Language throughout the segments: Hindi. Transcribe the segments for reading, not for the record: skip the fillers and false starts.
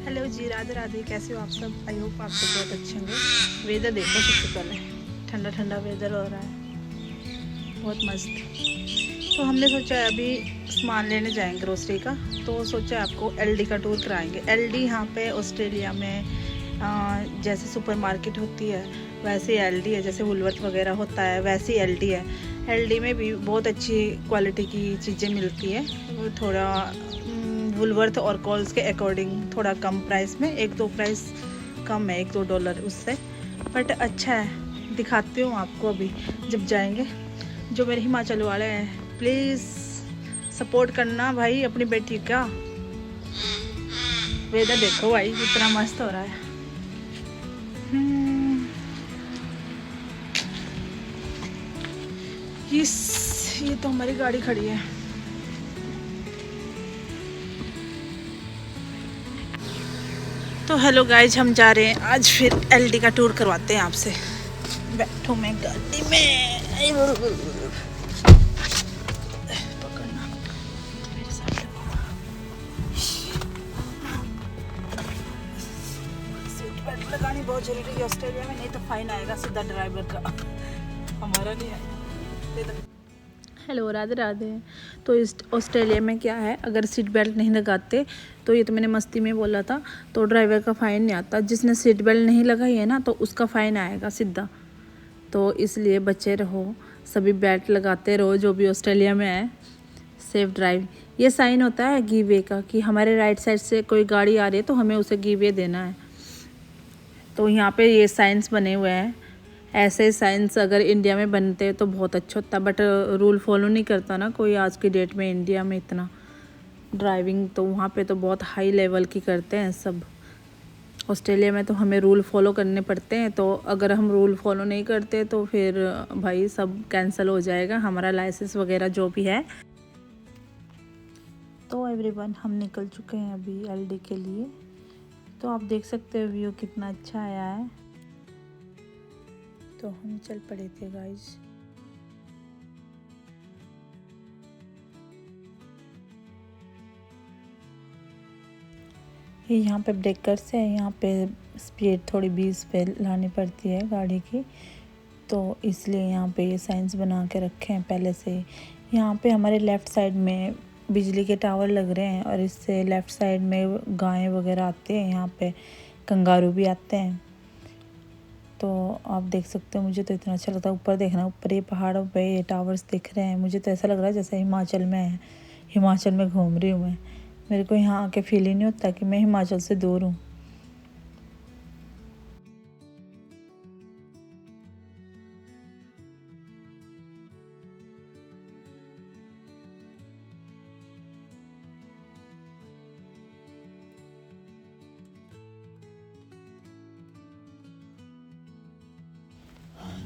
हेलो जी, राधे राधे। कैसे हो आप सब? आई होप आप सब बहुत अच्छे होंगे। वेदर देखो, सबसे पहले ठंडा ठंडा वेदर हो रहा है, बहुत मस्त। तो हमने सोचा है अभी सामान लेने जाएंगे ग्रोसरी का, तो सोचा है आपको एलडी का टूर कराएंगे। एलडी यहाँ पे ऑस्ट्रेलिया में जैसे सुपरमार्केट होती है वैसे एलडी है, जैसे वुलवर्थ वगैरह होता है वैसी एलडी है। एलडी में भी बहुत अच्छी क्वालिटी की चीज़ें मिलती है, थोड़ा वुलवर्थ और कॉल्स के अकॉर्डिंग थोड़ा कम प्राइस में, एक दो प्राइस कम है, $1-2 उससे, बट अच्छा है। दिखाती हूँ आपको अभी जब जाएंगे। जो मेरे हिमाचल वाले हैं प्लीज़ सपोर्ट करना भाई अपनी बेटी का। वेदर देखो भाई कितना मस्त हो रहा है। ये तो हमारी गाड़ी खड़ी है। तो हेलो गाइज, हम जा रहे हैं आज फिर एलडी का टूर करवाते हैं आपसे। बैठो मैं गाड़ी में, पकड़ना मेरे साथ सीट बेल्ट लगानी बहुत जरूरी है ऑस्ट्रेलिया में, नहीं तो फाइन आएगा सीधा ड्राइवर का, हमारा नहीं आएगा। हेलो, राधे राधे। तो इस ऑस्ट्रेलिया में क्या है, अगर सीट बेल्ट नहीं लगाते तो ये तो मैंने मस्ती में बोला था, तो ड्राइवर का फ़ाइन नहीं आता। जिसने सीट बेल्ट नहीं लगाई है ना तो उसका फ़ाइन आएगा सीधा। तो इसलिए बचे रहो, सभी बेल्ट लगाते रहो जो भी ऑस्ट्रेलिया में है। सेफ ड्राइव, ये साइन होता है गिव वे का कि हमारे राइट साइड से कोई गाड़ी आ रही है तो हमें उसे गिव वे देना है। तो यहाँ पे ये साइंस बने हुए हैं। ऐसे साइंस अगर इंडिया में बनते तो बहुत अच्छा होता, बट रूल फॉलो नहीं करता ना कोई आज की डेट में इंडिया में इतना। ड्राइविंग तो वहाँ पे तो बहुत हाई लेवल की करते हैं सब। ऑस्ट्रेलिया में तो हमें रूल फॉलो करने पड़ते हैं, तो अगर हम रूल फॉलो नहीं करते तो फिर भाई सब कैंसिल हो जाएगा, हमारा लाइसेंस वगैरह जो भी है। तो एवरीवन, हम निकल चुके हैं अभी एलडी के लिए। तो आप देख सकते हो व्यू कितना अच्छा आया है। तो हम चल पड़े थे गाइज। ये यहाँ पे ब्रेकर्स है, यहाँ पे स्पीड थोड़ी 20 पे लानी पड़ती है गाड़ी की, तो इसलिए यहाँ पे ये साइंस बना के रखे हैं पहले से। यहाँ पे हमारे लेफ़्ट साइड में बिजली के टावर लग रहे हैं और इससे लेफ़्ट साइड में गायें वगैरह आती हैं, यहाँ पे कंगारू भी आते हैं। तो आप देख सकते हो, मुझे तो इतना अच्छा लगता है। ऊपर देखना, ऊपर ये पहाड़ों पे ये टावर्स दिख रहे हैं, मुझे तो ऐसा लग रहा है जैसे हिमाचल में है, हिमाचल में घूम रही हूँ मैं। मेरे को यहाँ आके फील ही नहीं होता कि मैं हिमाचल से दूर हूँ।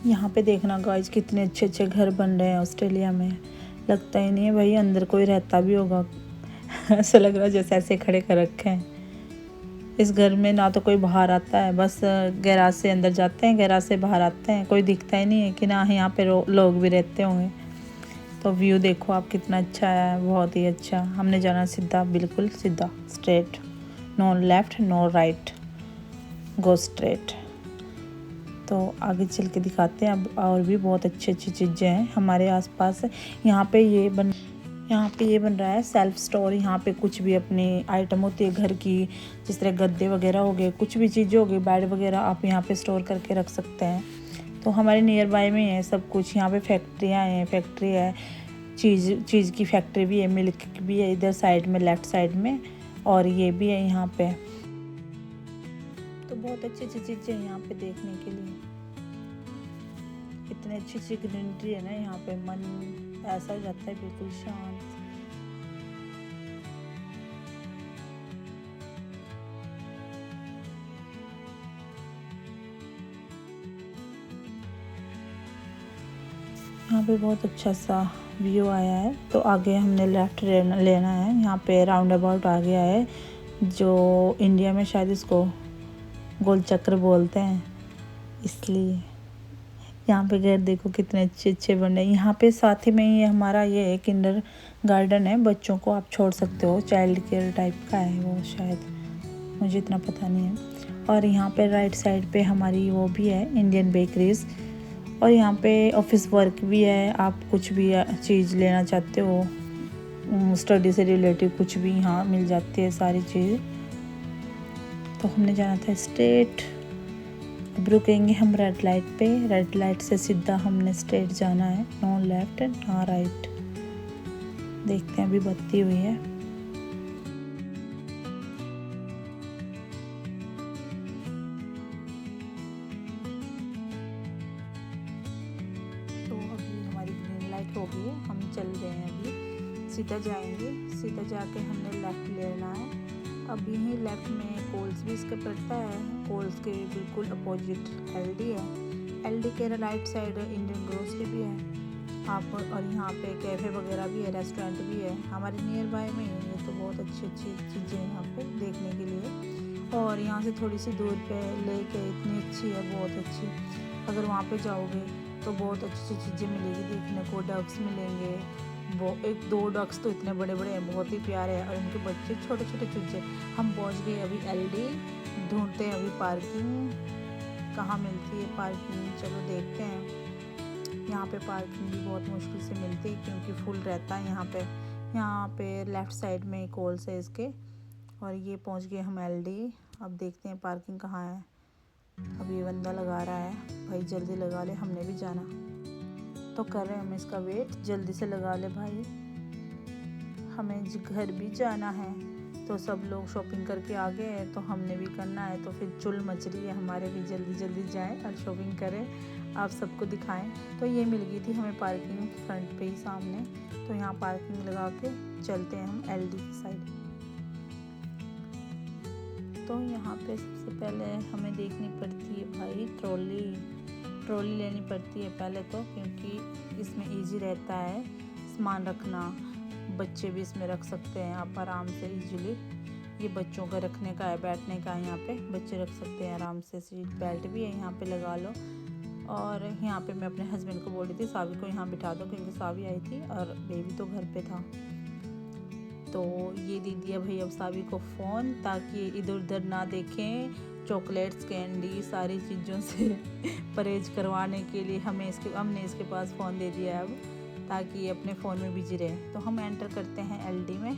यहाँ पे देखना गाइस, कितने अच्छे अच्छे घर बन रहे हैं ऑस्ट्रेलिया में। लगता ही नहीं है भाई अंदर कोई रहता भी होगा। ऐसा लग रहा है जैसे ऐसे खड़े कर रखे हैं। इस घर में ना तो कोई बाहर आता है, बस गैराज से अंदर जाते हैं, गैराज से बाहर आते हैं, कोई दिखता ही नहीं है कि ना यहाँ पे लोग भी रहते होंगे। तो व्यू देखो आप कितना अच्छा है, बहुत ही अच्छा। हमने जाना सीधा, बिल्कुल सीधा, straight, no left no right, go straight. तो आगे चल के दिखाते हैं। अब और भी बहुत अच्छी अच्छी चीज़ें हैं हमारे आसपास। यहाँ पे ये बन रहा है सेल्फ स्टोर। यहाँ पे कुछ भी अपनी आइटम होती है घर की, जिस तरह गद्दे वगैरह हो गए, कुछ भी चीज़ें हो गई, बेड वगैरह, आप यहाँ पे स्टोर करके रख सकते हैं। तो हमारे नियर बाय में है सब कुछ। यहाँ पे फैक्ट्रियाँ हैं, फैक्ट्री है, चीज़ की फैक्ट्री भी है, मिल्क की भी है इधर साइड में, लेफ़्ट साइड में, और ये भी है यहाँ पे। तो बहुत अच्छी अच्छी चीज़ें हैं यहाँ पे देखने के लिए। इतनी अच्छी अच्छी ग्रीनरी है ना यहाँ पे, मन ऐसा हो जाता है बिल्कुल शांत। यहाँ पे बहुत अच्छा सा व्यू आया है। तो आगे हमने लेफ़्ट लेना है। यहाँ पे राउंड अबाउट आ गया है, जो इंडिया में शायद इसको गोल चक्र बोलते हैं, इसलिए। यहाँ पे घर देखो कितने अच्छे अच्छे बन रहे हैं। यहाँ पे साथ ही में ये हमारा ये किंडर गार्डन है, बच्चों को आप छोड़ सकते हो, चाइल्ड केयर टाइप का है वो शायद। मुझे इतना पता नहीं है। और यहाँ पे राइट साइड पे हमारी वो भी है इंडियन बेकरीज, और यहाँ पे ऑफिस वर्क भी है। आप कुछ भी चीज़ लेना चाहते हो स्टडी से रिलेटिव कुछ भी यहाँ मिल जाती है सारी चीज़। तो हमने जाना था स्ट्रेट, अब रुकेंगे हम रेड लाइट पे। रेड लाइट से सीधा हमने स्ट्रेट जाना है, no left and no right. देखते हैं अभी बत्ती हुई है। तो अभी हमारी ग्रीन लाइट हो गई है, हम चल रहे हैं। अभी सीधा जाएंगे, सीधा जाके हमने लेफ्ट लेना है। अब यहीं लेफ्ट में कोल्स भी इसके पड़ता है, कोल्स के बिल्कुल अपोजिट एलडी है। एलडी के राइट साइड इंडियन ग्रोसरी भी है आप, और यहाँ पे कैफ़े वगैरह भी है, रेस्टोरेंट भी है हमारे नियर बाय में। ये तो बहुत अच्छी अच्छी चीज़ें हैं यहाँ पे देखने के लिए। और यहाँ से थोड़ी सी दूर पे लेक है, इतनी अच्छी है, बहुत अच्छी। अगर वहाँ पे जाओगे तो बहुत अच्छी चीज़ें मिलेगी देखने को। डक्स मिलेंगे, वो 1-2 डक्स तो इतने बड़े बड़े हैं, बहुत ही प्यारे हैं, और इनके बच्चे छोटे छोटे चूजे। हम पहुंच गए अभी एलडी, ढूंढते हैं अभी पार्किंग कहाँ मिलती है पार्किंग। चलो देखते हैं। यहाँ पे पार्किंग भी बहुत मुश्किल से मिलती है क्योंकि फुल रहता है यहाँ पे। यहाँ पे लेफ़्ट साइड में कोल्स है इसके, और ये पहुँच गए हम एलडी। अब देखते हैं पार्किंग कहाँ है। अब ये बंदा लगा रहा है, भाई जल्दी लगा ले, हमने भी जाना तो कर रहे हैं हम इसका वेट। जल्दी से लगा ले भाई, हमें घर भी जाना है। तो सब लोग शॉपिंग करके आ गए हैं, तो हमने भी करना है। तो फिर चुल मच रही है हमारे भी, जल्दी जल्दी जाएं और शॉपिंग करें, आप सबको दिखाएं। तो ये मिल गई थी हमें पार्किंग फ्रंट पे ही सामने। तो यहाँ पार्किंग लगा के चलते हैं हम एलडी की साइड। तो यहाँ पे सबसे पहले हमें देखनी पड़ती है भाई ट्रॉली लेनी पड़ती है पहले तो, क्योंकि इसमें इजी रहता है सामान रखना। बच्चे भी इसमें रख सकते हैं आप आराम से इजीली। ये बच्चों का रखने का है, बैठने का है, यहाँ पे बच्चे रख सकते हैं आराम से। सीट बेल्ट भी है, यहाँ पे लगा लो। और यहाँ पे मैं अपने हस्बैंड को बोल रही थी सावी को यहाँ बिठा दो, क्योंकि सावी आई थी और बेबी तो घर पे था। तो ये दे दिया भाई अब सावी को फ़ोन, ताकि इधर उधर ना देखें। चॉकलेट्स कैंडी सारी चीज़ों से परहेज करवाने के लिए हमने इसके पास फ़ोन दे दिया है अब, ताकि ये अपने फ़ोन में बिजी रहे। तो हम एंटर करते हैं एलडी में।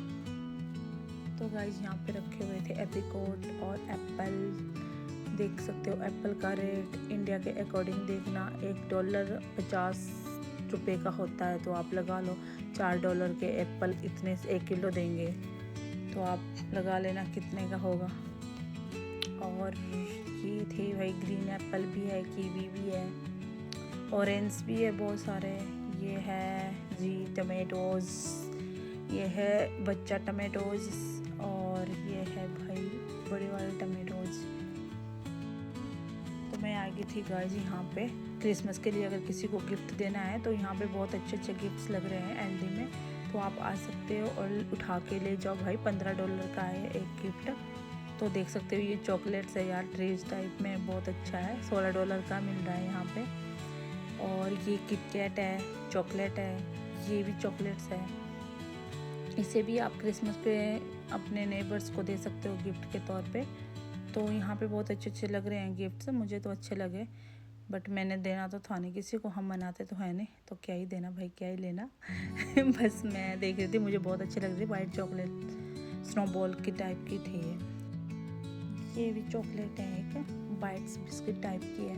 तो गाइस यहाँ पे रखे हुए थे एप्रिकॉट और एप्पल, देख सकते हो। एप्पल का रेट इंडिया के अकॉर्डिंग देखना, $1.50 का होता है। तो आप लगा लो $4 के एप्पल इतने 1 किलो देंगे, तो आप लगा लेना कितने का होगा। और ये थे भाई ग्रीन एप्पल भी है, कीवी भी है, ऑरेंज भी है बहुत सारे। ये है जी टमेटोज़, ये है बच्चा टमेटोज़, और ये है भाई बड़े वाले टमेटोज़। तो मैं आ गई थी गाइस यहाँ पे क्रिसमस के लिए। अगर किसी को गिफ्ट देना है तो यहाँ पे बहुत अच्छे अच्छे गिफ्ट्स लग रहे हैं एलडी में, तो आप आ सकते हो और उठा के ले जाओ भाई। $15 का है एक गिफ्ट। तो देख सकते हो ये चॉकलेट्स है यार, ट्रेज टाइप में, बहुत अच्छा है। $16 का मिल रहा है यहाँ पे। और ये किटकैट है, चॉकलेट है, ये भी चॉकलेट्स है। इसे भी आप क्रिसमस पे अपने नेबर्स को दे सकते हो गिफ्ट के तौर पे। तो यहाँ पे बहुत अच्छे अच्छे लग रहे हैं गिफ्ट्स, मुझे तो अच्छे लगे, बट मैंने देना तो था नहीं किसी को, हम मनाते तो है नहीं, तो क्या ही देना भाई, क्या ही लेना। बस मैं देख रही थी, मुझे बहुत अच्छी लग रही। वाइट चॉकलेट स्नोबॉल की टाइप की थी ये भी चॉकलेट है, एक बाइट्स बिस्किट टाइप की है,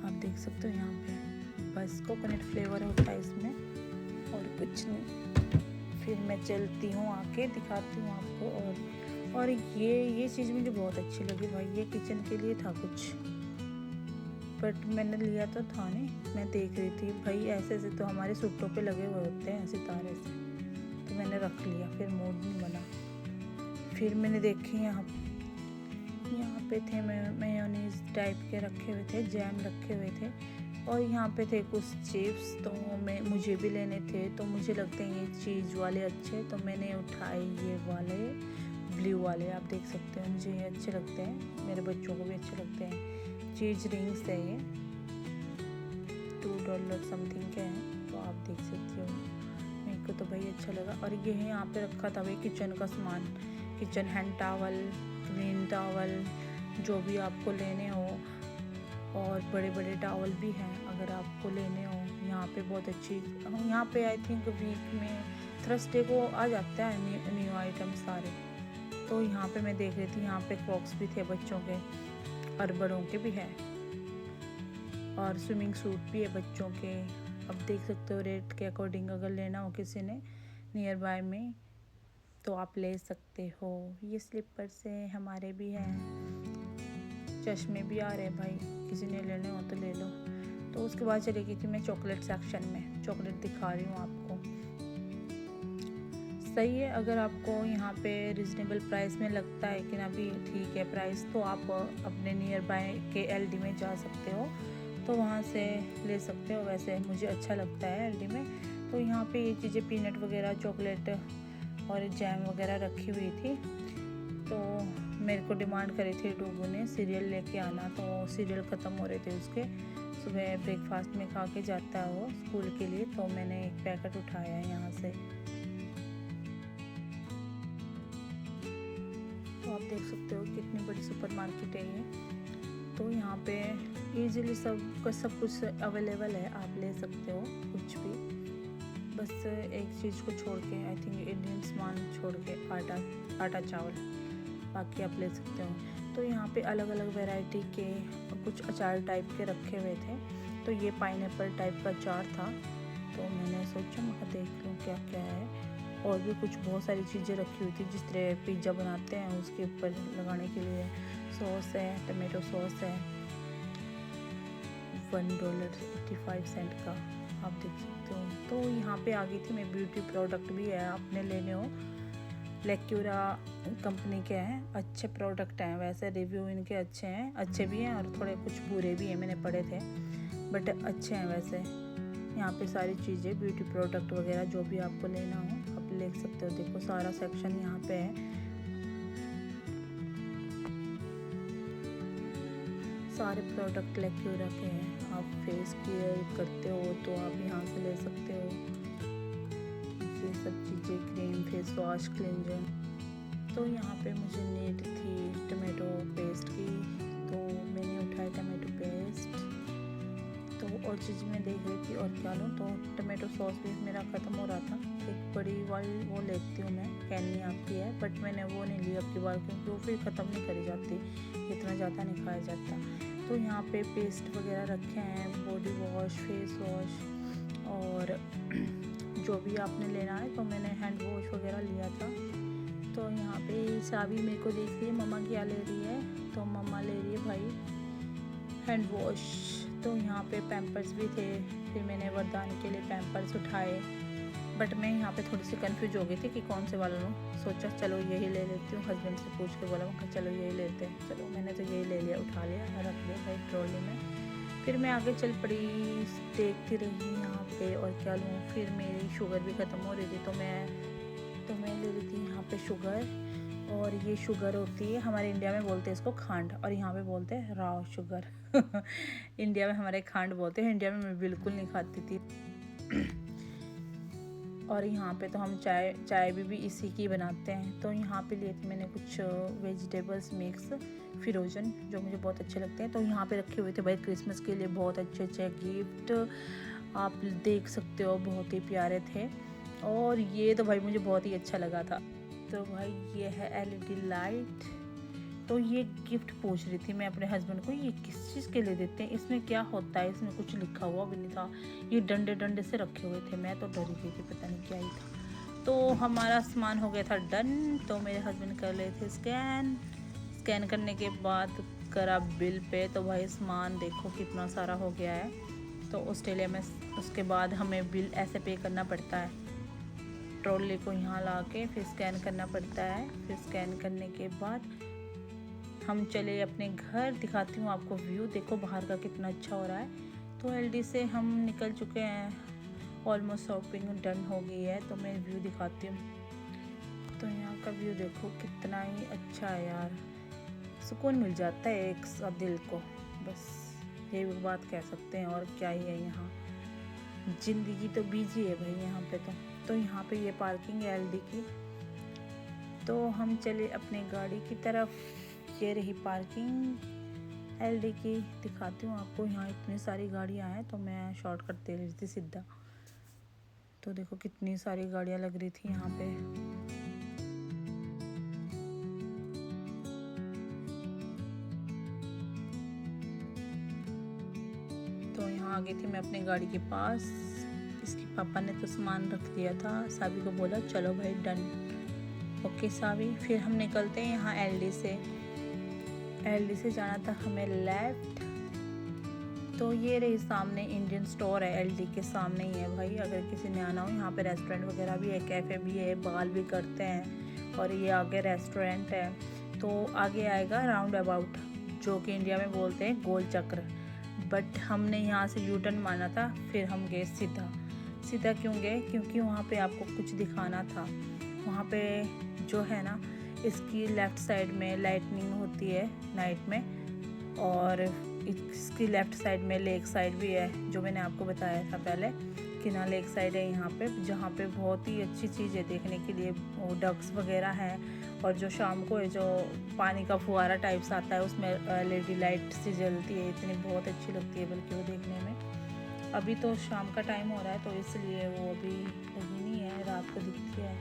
आप देख सकते हो यहाँ पे। बस कोकोनट फ्लेवर होता है इसमें और कुछ नहीं। फिर मैं चलती हूँ, आके दिखाती हूँ आपको। और ये चीज़ मुझे बहुत अच्छी लगी भाई, ये किचन के लिए था कुछ, बट मैंने लिया तो था नहीं, मैं देख रही थी भाई। ऐसे ऐसे तो हमारे सूटों पे लगे हुए होते हैं सितारे से, तो मैंने रख लिया, फिर मूड नहीं बना। फिर मैंने देखे यहाँ पे थे मेयोनीज टाइप के रखे हुए थे, जैम रखे हुए थे, और यहाँ पे थे कुछ चिप्स। तो मुझे भी लेने थे, तो मुझे लगते हैं ये चीज़ वाले अच्छे, तो मैंने उठाए ये वाले ब्लू वाले, आप देख सकते हो। मुझे ये अच्छे लगते हैं, मेरे बच्चों को भी अच्छे लगते हैं। चीज़ रिंग्स है ये, $2 समथिंग के हैं, तो आप देख सकते हो। मेरे को तो भाई अच्छा लगा। और ये है यहाँ पे रखा था भाई किचन का सामान, kitchen hand towel, muslin towel जो भी आपको लेने हो, और बड़े बड़े टावल भी हैं अगर आपको लेने हो। यहाँ पे बहुत अच्छी, यहाँ पे आई थिंक वीक में थर्सडे को आ जाता है न्यू आइटम सारे। तो यहाँ पे मैं देख रही थी, यहाँ पे क्रॉक्स भी थे बच्चों के और बड़ों के भी है, और स्विमिंग सूट भी है बच्चों के। अब देख सकते हो रेट के अकॉर्डिंग अगर लेना हो किसी ने नियर बाय में तो आप ले सकते हो। ये स्लीपर्स है हमारे भी हैं, चश्मे भी आ रहे हैं भाई, किसी ने लेने हो तो ले लो। तो उसके बाद चली गई थी मैं चॉकलेट सेक्शन में, चॉकलेट दिखा रही हूँ आपको। सही है, अगर आपको यहाँ पे रिजनेबल प्राइस में लगता है कि ना भी ठीक है प्राइस, तो आप अपने नियर बाय के एलडी में जा सकते हो, तो वहाँ से ले सकते हो। वैसे मुझे अच्छा लगता है एलडी में। तो यहाँ पे ये चीज़ें पीनट वगैरह, चॉकलेट और जैम वगैरह रखी हुई थी। तो मेरे को डिमांड करी थी डूबू ने सीरियल लेके आना, तो सीरियल ख़त्म हो रहे थे उसके। सुबह ब्रेकफास्ट में खा के जाता है वो स्कूल के लिए, तो मैंने एक पैकेट उठाया है यहाँ से। तो आप देख सकते हो कितनी बड़ी सुपरमार्केट है ये। तो यहाँ पे इजीली सब कुछ अवेलेबल है, आप ले सकते हो कुछ भी। बस एक चीज़ को छोड़ के, आई थिंक इंडियन सामान छोड़ के, आटा चावल, बाकी आप ले सकते हो। तो यहाँ पे अलग अलग वैरायटी के कुछ अचार टाइप के रखे हुए थे। तो ये पाइनएप्पल टाइप का अचार था, तो मैंने सोचा मैं देख लूँ क्या क्या है। और भी कुछ बहुत सारी चीज़ें रखी हुई थी, जिस तरह पिज़्ज़ा बनाते हैं उसके ऊपर लगाने के लिए सॉस है, टमाटो सॉस है, $1.85 का, आप देख सकते हो। तो यहाँ पे आ गई थी मैं। ब्यूटी प्रोडक्ट भी है, आपने लेने हो लेक्यूरा कंपनी के हैं, अच्छे प्रोडक्ट हैं। वैसे रिव्यू इनके अच्छे हैं, अच्छे भी हैं और थोड़े कुछ बुरे भी हैं, मैंने पढ़े थे, बट अच्छे हैं वैसे। यहाँ पे सारी चीज़ें ब्यूटी प्रोडक्ट वगैरह जो भी आपको लेना हो आप ले सकते हो। देखो सारा सेक्शन यहाँ पे है, सारे प्रोडक्ट लेक्यूरा के हैं। आप फेस केयर करते हो तो आप यहाँ से ले सकते हो ये सब चीज़ें, क्रीम, फेस वॉश, क्लींजर। तो यहाँ पे मुझे नीड थी टमाटो पेस्ट की, तो मैंने उठाया टमाटो पेस्ट। तो और चीज़ मैं देख रही थी और क्या लूँ, तो टमाटो सॉस भी मेरा ख़त्म हो रहा था। एक बड़ी वाली वो लेती हूँ मैं, कैनी आपकी है, बट मैंने वो नहीं ली अब की बार, क्योंकि वो फिर ख़त्म नहीं करी जाती, इतना ज़्यादा नहीं खाया जाता। तो यहाँ पे पेस्ट वगैरह रखे हैं, बॉडी वॉश, फेस वॉश, और जो भी आपने लेना है। तो मैंने हैंड वॉश वगैरह लिया था। तो यहाँ पे साबी मेरे को देख रही है मम्मा क्या ले रही है, तो मम्मा ले रही है भाई हैंड वॉश। तो यहाँ पे पैम्पर्स भी थे, फिर मैंने वरदान के लिए पैम्पर्स उठाए, बट मैं यहाँ पे थोड़ी सी कंफ्यूज हो गई थी कि कौन से वाला लूँ। सोचा चलो यही ले लेती हूँ, हस्बैंड से पूछ के बोला मैं चलो यही लेते हैं। चलो मैंने तो यही ले लिया, उठा लिया, रख लिया भाई ट्रॉली में। फिर मैं आगे चल पड़ी, देखती रही यहाँ पे और क्या लूँ। फिर मेरी शुगर भी ख़त्म हो रही थी, तो मैं ले रही थी यहाँ पे शुगर। और ये शुगर होती है, हमारे इंडिया में बोलते हैं इसको खांड, और यहाँ पे बोलते हैं राव शुगर। इंडिया में हमारे खांड बोलते हैं, इंडिया में मैं बिल्कुल नहीं खाती थी। और यहाँ पे तो हम चाय भी इसी की बनाते हैं। तो यहाँ पे लिए थे मैंने कुछ वेजिटेबल्स मिक्स फ्रोजन, जो मुझे बहुत अच्छे लगते हैं। तो यहाँ पे रखे हुए थे भाई क्रिसमस के लिए बहुत अच्छे अच्छे गिफ्ट, आप देख सकते हो, बहुत ही प्यारे थे। और ये तो भाई मुझे बहुत ही अच्छा लगा था। तो भाई ये है LED लाइट। तो ये गिफ्ट पूछ रही थी मैं अपने हस्बैंड को, ये किस चीज़ के लिए देते हैं, इसमें क्या होता है, इसमें कुछ लिखा हुआ भी नहीं था, ये डंडे से रखे हुए थे। मैं तो डरी गई थी, पता नहीं क्या ही था। तो हमारा सामान हो गया था डन। तो मेरे हस्बैंड कर रहे थे स्कैन करने के बाद करा बिल पे। तो भाई सामान देखो कितना सारा हो गया है। तो ऑस्ट्रेलिया में उसके बाद हमें बिल ऐसे पे करना पड़ता है, ट्रॉली को यहाँ ला के फिर स्कैन करना पड़ता है। फिर स्कैन करने के बाद हम चले अपने घर। दिखाती हूँ आपको व्यू, देखो बाहर का कितना अच्छा हो रहा है। तो LD से हम निकल चुके हैं, ऑलमोस्ट शॉपिंग डन हो गई है। तो मैं व्यू दिखाती हूँ। तो यहाँ का व्यू देखो कितना ही अच्छा है यार, सुकून मिल जाता है एक सा दिल को, बस ये बात कह सकते हैं। और क्या ही है, यहाँ ज़िंदगी तो बिजी है भाई यहाँ पे। तो यहाँ पे ये पार्किंग है LD की। तो हम चले अपने गाड़ी की तरफ। ये रही पार्किंग एलडी की, दिखाती हूँ आपको। यहाँ इतनी सारी गाड़ियाँ हैं तो मैं शॉर्टकट दे रही थी सीधा। तो देखो कितनी सारी गाड़ियाँ लग रही थी यहाँ पे। तो यहाँ आ गई थी मैं अपनी गाड़ी के पास। इसके पापा ने तो सामान रख दिया था, साबी को बोला चलो भाई डन, ओके साबी। फिर हम निकलते हैं यहाँ एलडी से जाना था हमें लेफ्ट। तो ये रही सामने इंडियन स्टोर है, एलडी के सामने ही है भाई। अगर किसी ने आना हो, यहाँ पे रेस्टोरेंट वगैरह भी है, कैफ़े भी है, बाल भी करते हैं। और ये आगे रेस्टोरेंट है। तो आगे आएगा राउंड अबाउट, जो कि इंडिया में बोलते हैं गोल चक्र। बट हमने यहाँ से यू टर्न मारना था, फिर हम गए सीधा क्यों गए, क्योंकि वहाँ पे आपको कुछ दिखाना था। वहाँ पे जो है ना, इसकी लेफ़्ट साइड में लाइटनिंग होती है नाइट में, और इसकी लेफ़्ट साइड में लेक साइड भी है, जो मैंने आपको बताया था पहले कि ना लेक साइड है यहाँ पे, जहाँ पे बहुत ही अच्छी चीज़ है देखने के लिए। वो डक्स वगैरह हैं, और जो शाम को है जो पानी का फुहारा टाइप्स आता है, उसमें एलईडी लाइट सी जलती है, इतनी बहुत अच्छी लगती है बल्कि वो देखने में। अभी तो शाम का टाइम हो रहा है तो इसलिए वो अभी लगी नहीं है, रात को दिखती है।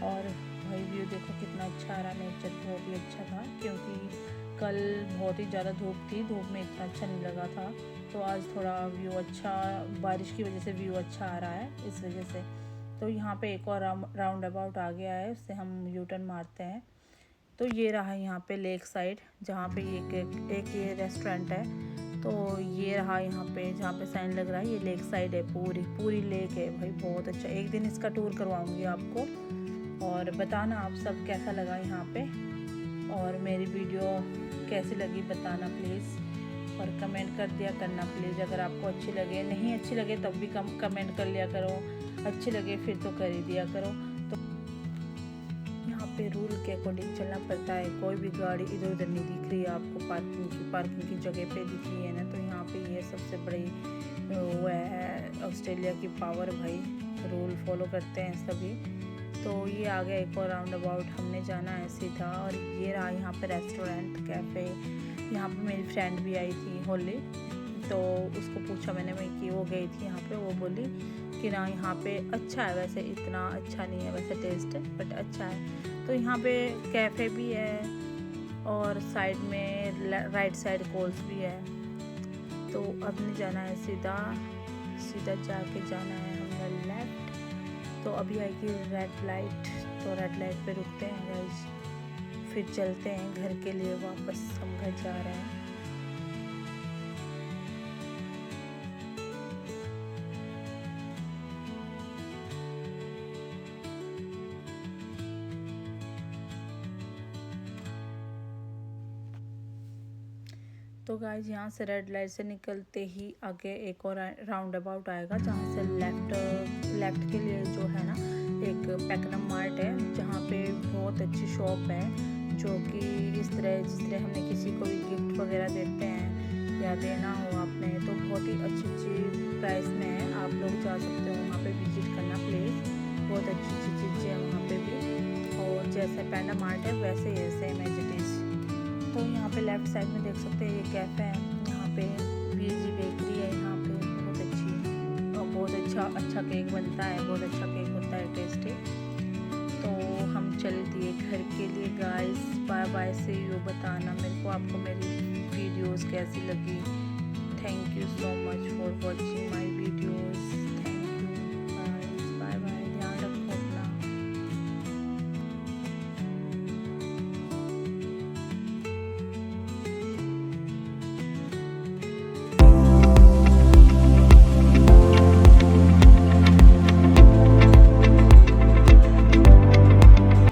और भाई व्यू देखो कितना अच्छा आ रहा, नेचर बहुत ही अच्छा था, क्योंकि कल बहुत ही ज़्यादा धूप थी, धूप में इतना अच्छा नहीं लगा था। तो आज थोड़ा व्यू अच्छा, बारिश की वजह से व्यू अच्छा आ रहा है इस वजह से। तो यहाँ पे एक और राउंड अबाउट आ गया है, उससे हम यू टर्न मारते हैं। तो ये रहा यहाँ पे लेक साइड, जहाँ पे एक ये रेस्टोरेंट है। तो ये रहा यहाँ पे जहाँ पे साइन लग रहा है, ये लेक साइड है, पूरी लेक है भाई, बहुत अच्छा। एक दिन इसका टूर करवाऊँगी आपको, और बताना आप सब कैसा लगा यहाँ पे, और मेरी वीडियो कैसी लगी बताना प्लीज़, और कमेंट कर दिया करना प्लीज़। अगर आपको अच्छी लगे, नहीं अच्छी लगे तब भी कमेंट कर लिया करो, अच्छी लगे फिर तो कर ही दिया करो। तो यहाँ पे रूल के अकॉर्डिंग चलना पड़ता है, कोई भी गाड़ी इधर उधर नहीं दिख रही है आपको, पार्किंग की जगह पे दिख रही है ना। तो यहाँ पे ये सबसे बड़ी वो है ऑस्ट्रेलिया की पावर भाई, रूल फॉलो करते हैं सभी। तो ये आ गया एक और राउंड अबाउट, हमने जाना है सीधा। और ये रहा यहाँ पे रेस्टोरेंट कैफ़े। यहाँ पे मेरी फ्रेंड भी आई थी होली, तो उसको पूछा मैंने कि वो गई थी यहाँ पे, वो बोली कि ना यहाँ पे अच्छा है, वैसे इतना अच्छा नहीं है वैसे टेस्ट, बट अच्छा है। तो यहाँ पे कैफ़े भी है, और साइड में राइट साइड कोल्स भी है। तो अब नहीं जाना है सीधा जाके जाना है हमने लेफ्ट। तो अभी आएगी रेड लाइट, तो रेड लाइट पे रुकते हैं गाइस, फिर चलते हैं घर के लिए वापस, हम घर जा रहे हैं। तो गाइस यहाँ से रेड लाइट से निकलते ही आगे एक और राउंड अबाउट आएगा, जहाँ से लेफ्ट के लिए जो है ना, एक पैकनम मार्ट है, जहाँ पे बहुत अच्छी शॉप है, जो कि जिस तरह हमने किसी को भी गिफ्ट वगैरह देते हैं या देना हो आपने, तो बहुत ही अच्छी प्राइस में है। आप लोग जा सकते हो वहाँ पे, विजिट करना प्लीज़, बहुत अच्छी चीज़ें हैं वहाँ पे भी। और जैसे पैंडा मार्ट है वैसे ही है, सेम एज इट इज़। तो यहाँ पे लेफ़्ट साइड में देख सकते हैं ये कैफ़े है, यहाँ पे बीजी बेकरी है, यहाँ पे बहुत अच्छी और बहुत अच्छा केक बनता है, बहुत अच्छा केक होता है, टेस्टी। तो हम चल दिए घर के लिए गाइस, बाय बाय, से यू बताना मेरे को आपको मेरी वीडियोस कैसी लगी। Thank you so much for watching my video.